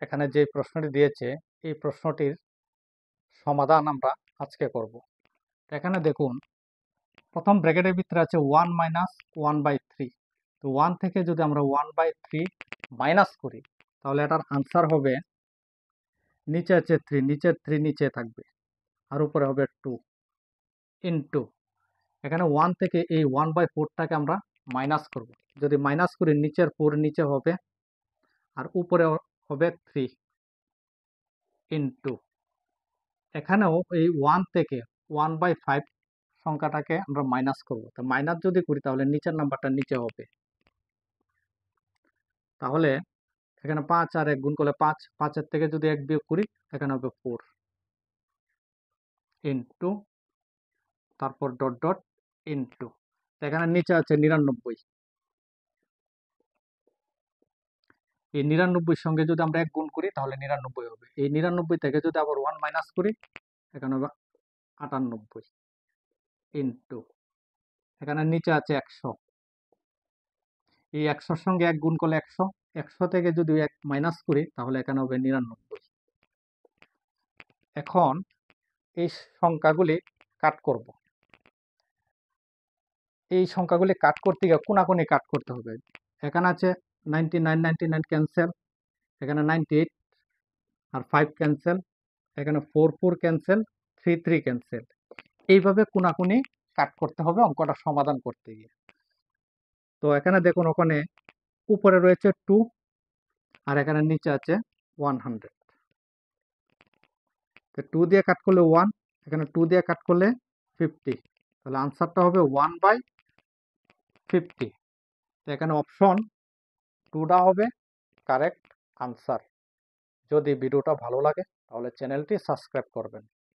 এখানে যে প্রশ্নটি দিয়েছে এই প্রশ্নটির সমাধান আমরা আজকে করব। এখানে দেখুন প্রথম ব্র্যাকেটের ভিতরে আছে 1 মাইনাস 1/3। তো 1 থেকে যদি আমরা 1/3 মাইনাস করি তাহলে এটার আনসার হবে, নিচে আছে 3, নিচের 3 নিচে থাকবে আর উপরে হবে 2 ইন্টু, এখানে 1 থেকে এই 1/4টাকে আমরা মাইনাস করব। যদি মাইনাস করি নিচের 4 নিচে হবে আর উপরে হবে 3 ইন্টু, এখানেও এই 1 থেকে 1/5 সংখ্যাটাকে আমরা মাইনাস করব। তো মাইনাস যদি করি তাহলে নিচের নাম্বারটা নিচে হবে। তাহলে এখানে 5 আর 1 গুণ করলে 5, 5-এর থেকে যদি 1 বিয়োগ করি এখানে হবে 4 ইন্টু, তারপর ডট ডট ইন্টু, এখানে নিচে আছে 99। এই 99 সঙ্গে যদি আমরা 1 গুণ করি তাহলে 99 হবে। এই 99 থেকে যদি আবার 1 মাইনাস করি এখানে হবে 98 ইন্টু, এখানে নিচে আছে 100। এই 100-র সঙ্গে 1 গুণ করলে 100, 100 থেকে যদি 1 মাইনাস করি তাহলে এখানে হবে 99। এখন এই সংখ্যাগুলি কাট করব। এই সংখ্যাগুলি কাট করতে গিয়ে কোনাকুনি কাট করতে হবে। এখানে আছে 99, 99 ক্যান্সেল, এখানে 98 আর 5 ক্যান্সেল, এখানে 4, 4 ক্যান্সেল, 3, 3 ক্যান্সেল। এইভাবে কোনাকুনি কাট করতে হবে অঙ্কটা সমাধান করতে গিয়ে। তো এখানে দেখুন ওখানে উপরে রয়েছে 2 আর এখানে নিচে আছে 100। তো 2 দিয়ে কাট করলে 1, এখানে 2 দিয়ে কাট করলে 50, তাহলে আনসারটা হবে 1/50। তো এখানে অপশন 2টা হবে কারেক্ট আনসার। যদি ভিডিওটা ভালো লাগে তাহলে চ্যানেলটি সাবস্ক্রাইব করবেন।